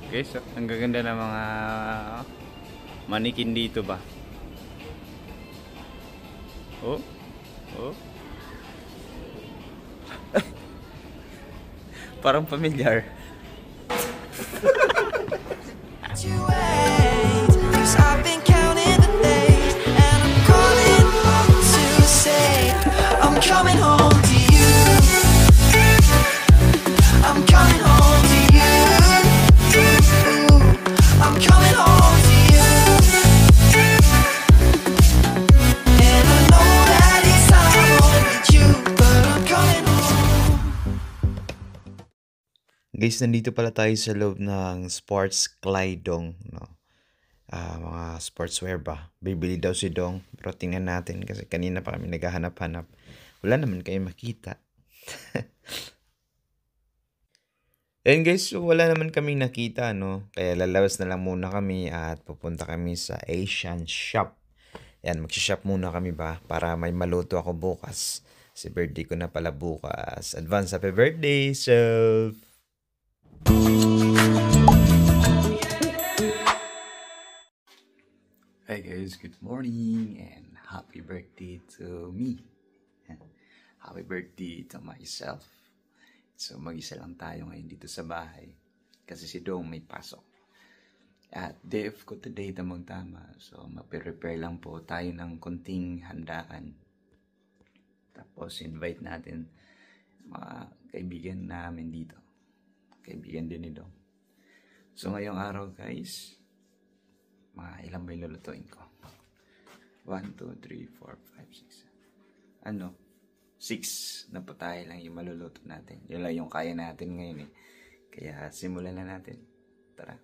Guys, ang gaganda ng mga manikin dito ba? Oh, oh. Parang familiar. I've been counting the days, and I'm calling to say I'm coming home to you. I'm coming home to you. I'm coming home to you. And I know that it's time with you, but I'm coming home. Guys, nandito pala tayo sa loob ng Sports Klydong, no? Mga sportswear ba? Bibili daw si Dong. Pero tingnan natin kasi kanina pa kami naghahanap-hanap. Wala naman kayo makita. Ayun guys, so wala naman kaming nakita, no? Kaya lalabas na lang muna kami at pupunta kami sa Asian Shop. Yan, mag-shop muna kami ba? Para may maluto ako bukas. Si birthday ko na pala bukas. Advance happy birthday, self! Hi guys, good morning and happy birthday to me. Happy birthday to myself. So mag-isa lang tayo ngayon dito sa bahay kasi si Dong may pasok. At day off ko today tamang-tama. So mag-prepare lang po tayo ng konting handaan. Tapos invite natin mga kaibigan namin dito. Kaibigan din ni Dong. So ngayong araw guys, mga ilang ba yung lulutuin ko? 1, 2, 3, 4, 5, 6. 6 na patay lang yung maluluto natin. Yun lang yung kaya natin ngayon eh. Kaya simulan na natin. Tara.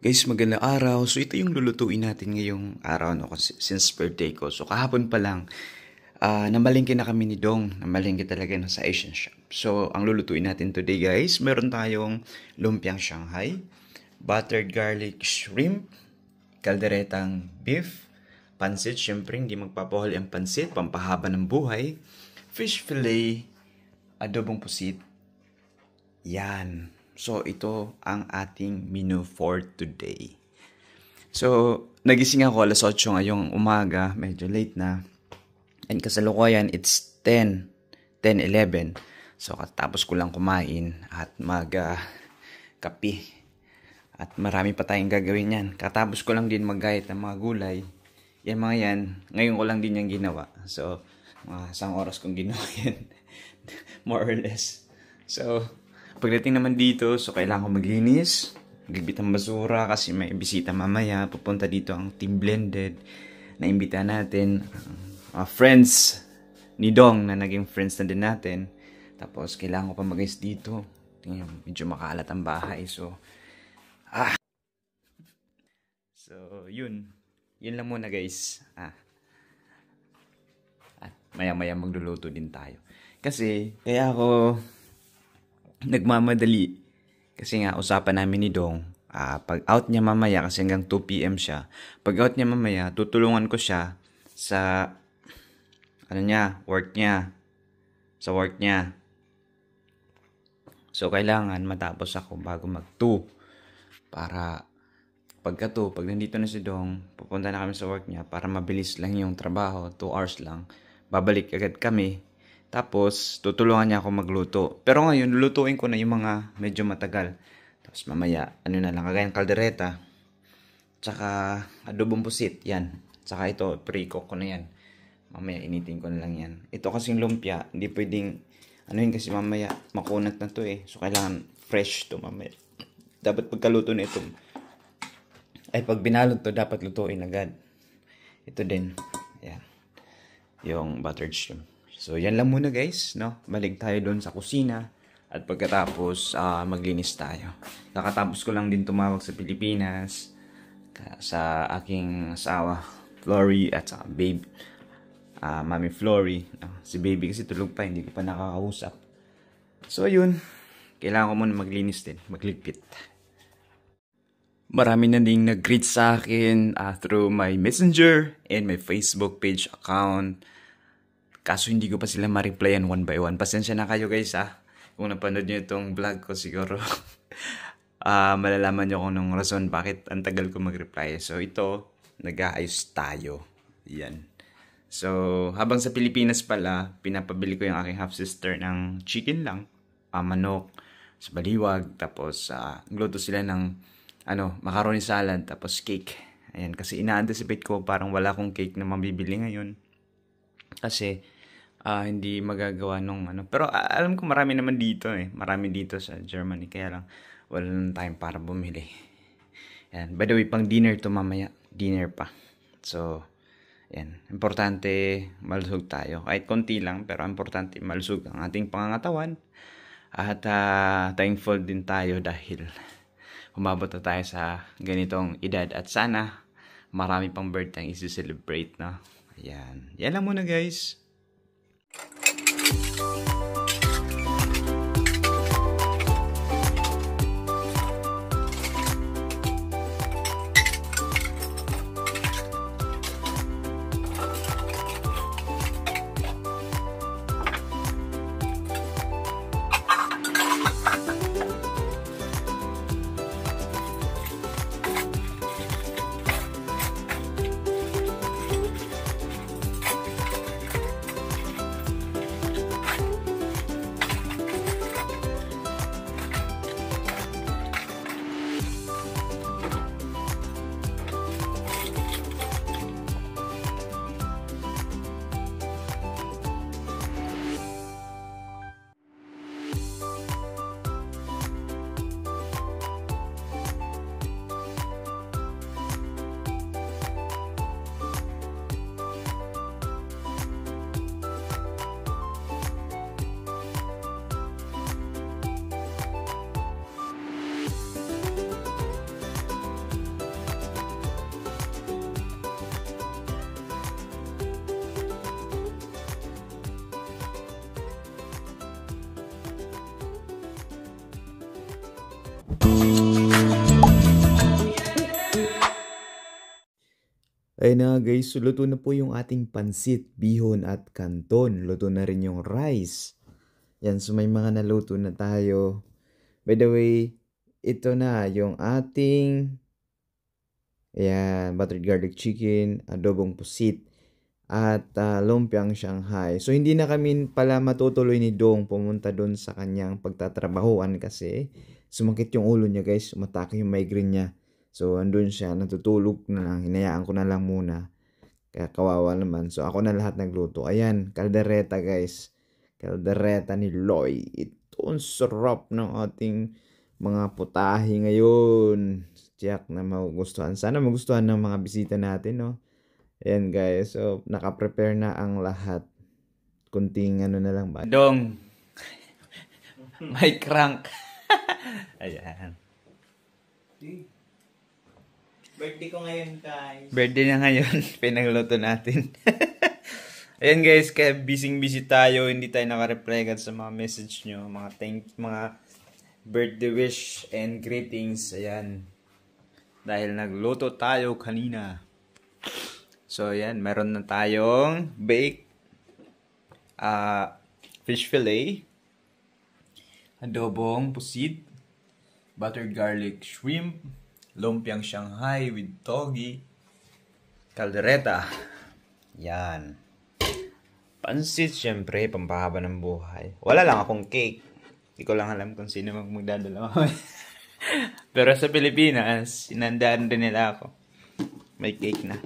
Guys, magandang araw. So, ito yung lulutuin natin ngayong araw, no? Since birthday ko. So, kahapon pa lang, namalingki na kami ni Dong. Namalingki talaga no, sa Asian Shop. So, ang lulutuin natin today, guys, meron tayong lumpiang Shanghai, buttered garlic shrimp, kalderetang beef, pansit, syempre, hindi magpapahol ang pansit, pampahaba ng buhay, fish fillet, adobong pusit. Yan. So, ito ang ating menu for today. So, nagising ako alas 8 ngayong umaga. Medyo late na. And kasalukuyan, it's 10:11. So, katapos ko lang kumain at mag-kape. At marami pa tayong gagawin yan. Katapos ko lang din mag-gayat ng mga gulay. Yan mga yan. Ngayon ko lang din yung ginawa. So, mga isang oras kong ginawa yan. More or less. So, pagdating naman dito, so kailangan ko maglinis, magbibit ng basura kasi may bisita mamaya. Pupunta dito ang Team Blended na imbita natin. Friends ni Dong na naging friends na din natin. Tapos kailangan ko pa mag-ayos dito. Tingnan, medyo makalat ang bahay. So, yun. Yun lang muna guys. At maya-maya magluluto din tayo. Kasi, kaya ako nagmamadali kasi nga usapan namin ni Dong pag out niya mamaya kasi hanggang 2 PM siya, pag out niya mamaya tutulungan ko siya sa work niya. Sa work niya. So, kailangan matapos ako bago mag-2. Para pagka pag nandito na si Dong, pupunta na kami sa work niya para mabilis lang yung trabaho, 2 hours lang. Babalik agad kami. Tapos, tutulungan niya ako magluto. Pero ngayon, lulutuin ko na yung mga medyo matagal. Tapos mamaya, na lang, kagayang kaldereta. Tsaka, adobong pusit, yan. Tsaka ito, pre-cook ko na yan. Mamaya, initin ko na lang yan. Ito kasing lumpia, hindi pwedeng, kasi mamaya, makunat na to eh. So, kailangan fresh to mamaya. Dapat pagkaluto na ito, pag binalot to, dapat lutuin agad. Ito din, yan. Yung buttered shrimp. So, yan lang muna guys, no? Balik tayo doon sa kusina. At pagkatapos, maglinis tayo. Kakatapos ko lang din tumawag sa Pilipinas. Sa aking asawa, Flory, at sa babe, Mami Flory. Si baby kasi tulog pa, hindi ko pa nakakausap. So, yun. Kailangan ko muna maglinis din, magligpit. Marami na ding nag-greet sa akin through my messenger and my Facebook page account. Kaso hindi ko pa sila ma-replyan one by one. Pasensya na kayo guys Kung napanood nyo itong vlog ko siguro malalaman nyo kung anong rason bakit ang tagal ko mag-reply. So ito, nag-aayos tayo. Yan. So habang sa Pilipinas pala, pinapabili ko yung aking half-sister ng chicken lang. Manok sa baliwag. Tapos gluto sila ng macaroni salad, tapos cake. Ayan, kasi ina-anticipate ko parang wala akong cake na mabibili ngayon. Kasi, hindi magagawa nung Pero alam ko marami naman dito Marami dito sa Germany. Kaya lang, wala nang time para bumili. Ayan, by the way, pang dinner to mamaya. Dinner pa. So, ayan. Importante, malusog tayo. Kahit konti lang, pero importante, malusog ang ating pangangatawan. At thankful din tayo dahil umabot na tayo sa ganitong edad at sana marami pang birthday ang isi-celebrate na. Ayan. Yan lang muna guys. Ayun na guys, so luto na po yung ating pansit, bihon at kanton. Luto na rin yung rice. Yan, so may mga naluto na tayo. By the way, ito na yung ating buttered garlic chicken, adobong pusit, at lumpiang Shanghai. So hindi na kami pala matutuloy ni Dong pumunta doon sa kanyang pagtatrabahuan kasi sumakit yung ulo niya guys, umatake yung migraine niya. So, andun siya, natutulog na lang, hinayaan ko na lang muna. Kaya kawawa naman. So, ako na lahat nagluto. Ayan, kaldereta guys. Kaldereta ni Loy. Ito ang sarap ng ating mga putahe ngayon. Tiyak na magugustuhan. Sana magustuhan ng mga bisita natin, no? Ayan guys, so naka-prepare na ang lahat. Kunting na lang ba? Dong! May crank. Ayan. Birthday ko ngayon, guys. Birthday na ngayon. Pinagluto natin. Ayan guys, kaya busy tayo. Hindi tayo naka-reply agad sa mga message nyo. Mga birthday wish and greetings. Ayan. Dahil nagluto tayo kanina. So, ayan. Meron na tayong bake fish fillet, adobong pusit, buttered garlic shrimp, lumpiang Shanghai with togi, caldereta. Yan. Pansit, syempre, pampahaba ng buhay. Wala lang akong cake. Hindi ko lang alam kung sino magdadala. Pero sa Pilipinas, sinandaan din nila ako. May cake na.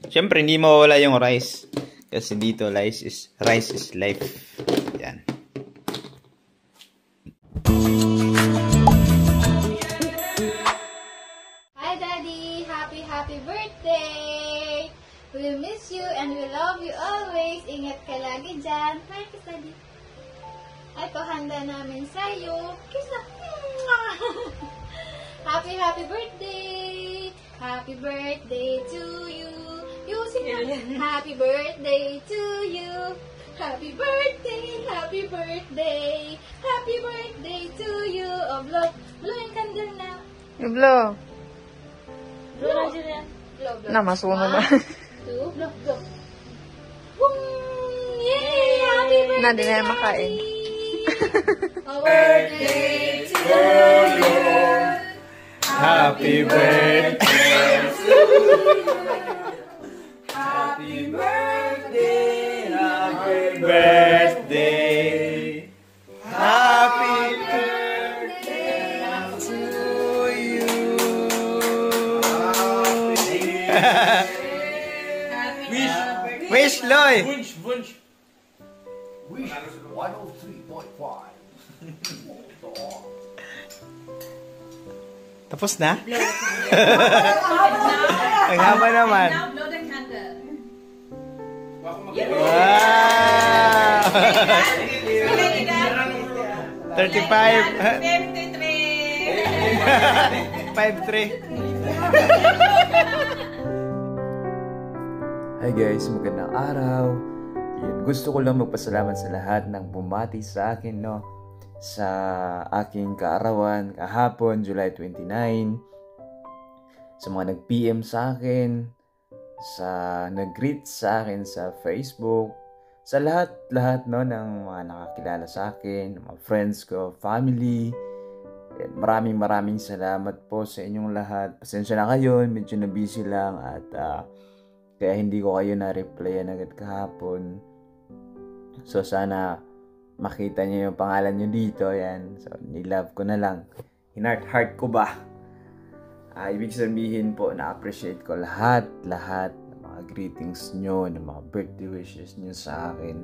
Syempre, hindi mawala yung rice. Kasi dito, rice is life. Yan. Hi, Daddy! Happy birthday! We'll miss you and we love you always. Ingat ka lagi dyan. Hi, kiss, Daddy. Ay, pahanda namin sa'yo. Kiss na. Happy birthday! Happy birthday to you. You sing na. Happy birthday to you. Happy birthday to you. Oh, blow yung candle na. Yung blow. Blow na dyan yan. Blow. Na, masuno na. 2, blow. Boom! Yay! Happy birthday! Na, di na yan makain. Happy birthday to you. Happy birthday. Happy birthday. Happy birthday. Happy birthday to you. Wish, Loy. Wish 103.5. Tapos na? Ang haba naman. Now blow the candle. Wow! 35. 5-3. Hi guys, magandang araw. Yun, gusto ko lang magpasalamat sa lahat ng bumati sa akin, no? Sa aking kaarawan kahapon, July 29. Sa mga nag-PM sa akin, sa nag-greet sa akin sa Facebook, sa lahat no, ng mga nakakilala sa akin, mga friends ko, family. Maraming salamat po sa inyong lahat. Pasensya na kayo, medyo na busy lang at kaya hindi ko kayo na-replyan agad kahapon. So sana makita niyo yung pangalan niyo dito, yan. So nilove ko na lang. Heart ko ba? Ibig sabihin po, na-appreciate ko lahat ng mga greetings nyo, ng mga birthday wishes nyo sa akin.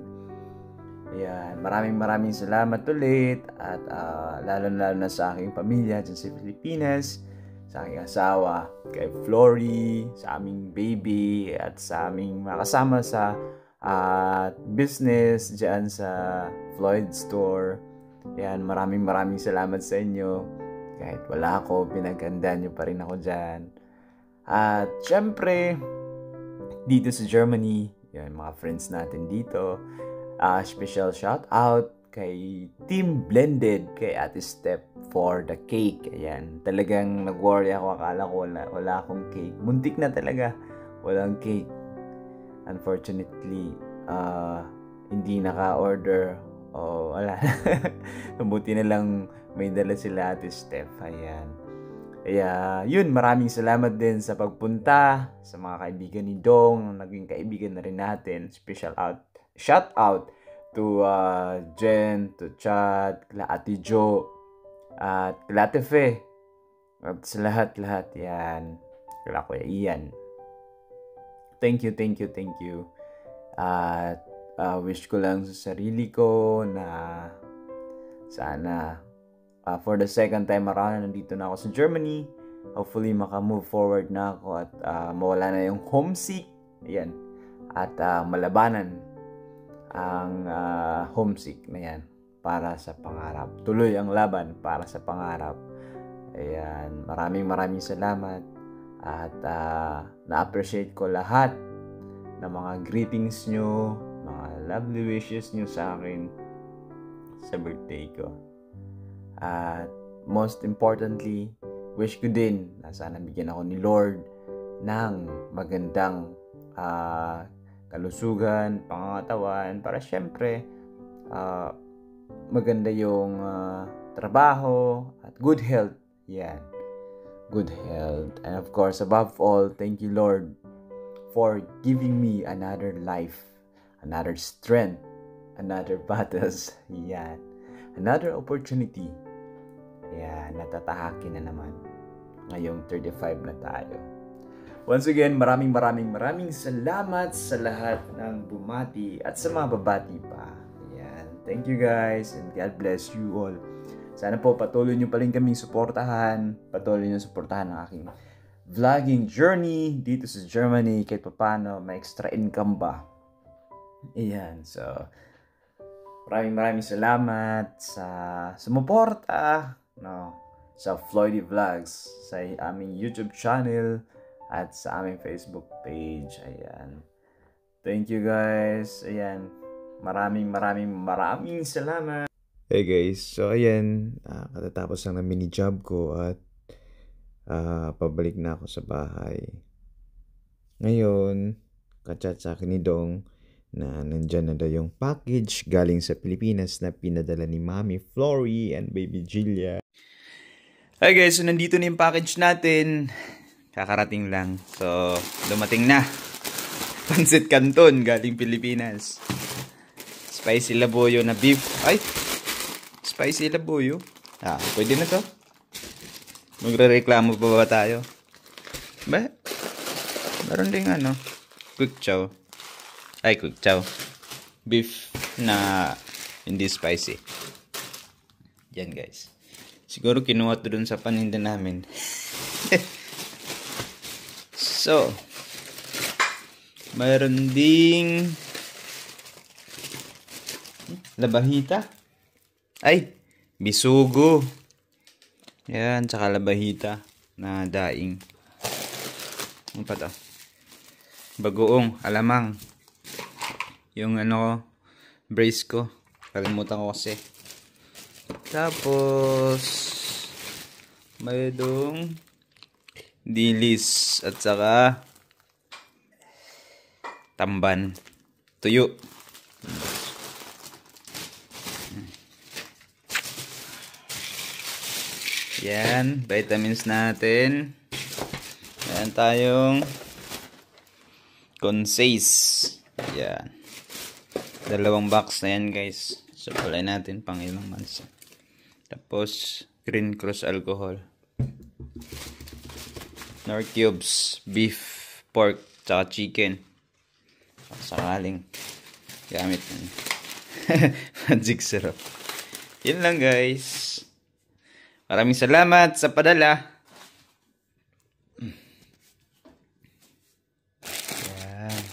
Ayan, maraming salamat ulit at lalo na sa aking pamilya dyan sa Pilipinas, sa aking asawa, kay Flory, sa aming baby at sa aming mga kasama sa business dyan sa Floyd Store. Ayan, maraming salamat sa inyo. Kahit wala ako, pinaghandaan nyo pa rin ako dyan. At syempre, dito sa Germany, yan, mga friends natin dito. Special shout out kay Team Blended, kay Ate Step for the cake. Ayan, talagang nag-worry ako. Akala ko wala akong cake. Muntik na talaga. Walang cake. Unfortunately, hindi naka-order. Wala. Mabuti na lang may dala sila Ate Steph. Ayan. Kaya, yun, maraming salamat din sa pagpunta sa mga kaibigan ni Dong, naging kaibigan na rin natin. Shout out to Jen, to Chad, kila Ate Jo, at kila Ate Fe. At sa lahat, yan. Kila Kuya Ian. Thank you. At wish ko lang sa sarili ko na sana for the second time around, nandito na ako sa Germany. Hopefully, maka-move forward na ako at mawala na yung homesick. Ayan. At malabanan ang homesick na yan para sa pangarap. Tuloy ang laban para sa pangarap. Ayan. Maraming salamat. At na-appreciate ko lahat ng mga greetings nyo, mga lovely wishes nyo sa akin sa birthday ko. At most importantly, wish ko din na sana bigyan ako ni Lord ng magandang kalusugan, pangangatawan, para syempre maganda yung trabaho at good health. Yan. Good health. And of course, above all, thank you, Lord, for giving me another life, another strength, another battles. Yan. Another opportunity. Yan. Natatahakin na naman. Ngayong 35 na tayo. Once again, maraming salamat sa lahat ng bumati at sa mga babati pa. Yan. Thank you guys and God bless you all. Sana po patuloy nyo pa rin kaming suportahan. Patuloy nyo suportahan ang aking vlogging journey dito sa Germany. Kahit paano, may extra income ba. Ayan. So, maraming salamat sa sumuporta. Sa Floydie Vlogs. Sa aming YouTube channel. At sa aming Facebook page. Ayan. Thank you guys. Ayan. Maraming salamat. Hey guys. So ayan. Katatapos lang ng mini job ko. At pabalik na ako sa bahay. Ngayon, kachat sa akin ni Dong na nandyan na daw yung package galing sa Pilipinas na pinadala ni Mami Flory and Baby Jillia. Hi guys. So nandito na yung package natin. Kakarating lang. So, dumating na. Pancit Canton, galing Pilipinas. Spicy labuyo na beef. Ay! Spicy labuyo. Pwede na to. Magre-reklamo pa ba tayo? Ba? Meron din quick chow. Ay, quick chow. Beef na hindi spicy. Yan guys. Siguro kinuha to dun sa paninda namin. So, mayroon ding labahita. Ay, bisugo. Yan, tsaka labahita na daing. Ano pa to? Bagoong, alamang. Yung brace ko. Kalimutan ko kasi. Tapos, mayroong dilis at saka tamban, tuyo. Yan, vitamins natin. Yan tayong Concise. Yan. 2 box na yan guys. Supply natin pang ilang months. Tapos Green Cross alcohol. Nor cubes, beef, pork, tsaka chicken. Sakaling gamit ng magic syrup. Yun lang guys. Maraming salamat sa padala. Yan.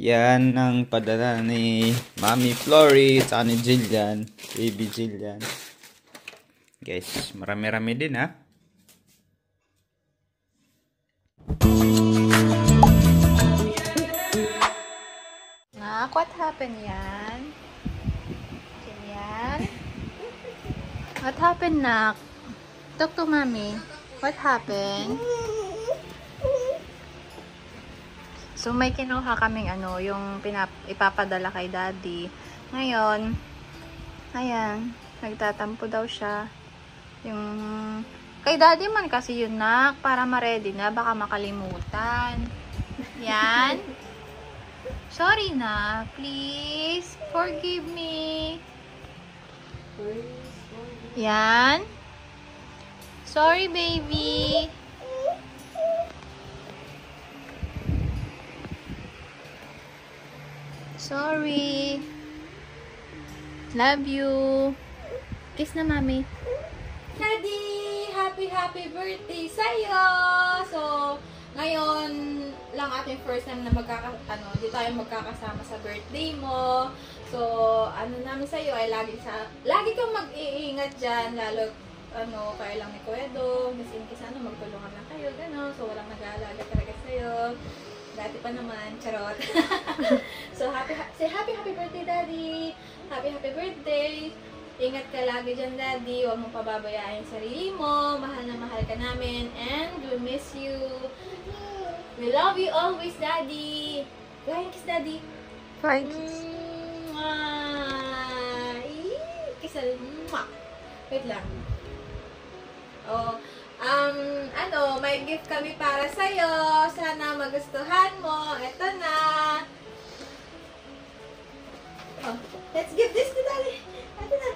Yan ang padala ni Mami Flory at ni Jillian, Baby Jillian. Guys, marami-rami din Nak, what happened yan? Jillian? What happened, Nak? Talk to Mommy. What happened? So, may kinuha kaming yung ipapadala kay Daddy. Ngayon, ayan, nagtatampo daw siya. Yung kay Daddy man kasi yun, Nak, para ma-ready na, baka makalimutan. Yan. Sorry na, please. Forgive me. Yan. Sorry, baby. Sorry. Love you. Kiss na, Mami. Daddy! Happy birthday sa'yo! So, ngayon lang ating first time na di tayo magkakasama sa birthday mo. So, namin sa'yo ay lagi kang mag-iingat dyan, lalo, kaya lang ni Kuya Dong, mas in case magtulungan lang kayo, gano'n. So, walang nag-aalaga talaga sa'yo. Dati pa naman, charot. So, say happy birthday, Daddy! Happy birthday! Ingat ka lagi dyan, Daddy. Huwag mong pababayaan yung sarili mo. Mahal na mahal ka namin. And we miss you. We love you always, Daddy. Go ahead, kiss Daddy. Fine. Kiss Daddy. Wait lang. Oh, may gift kami para sa'yo. Sana magustuhan mo. Ito na. Oh, let's give this to Daddy. Ito na.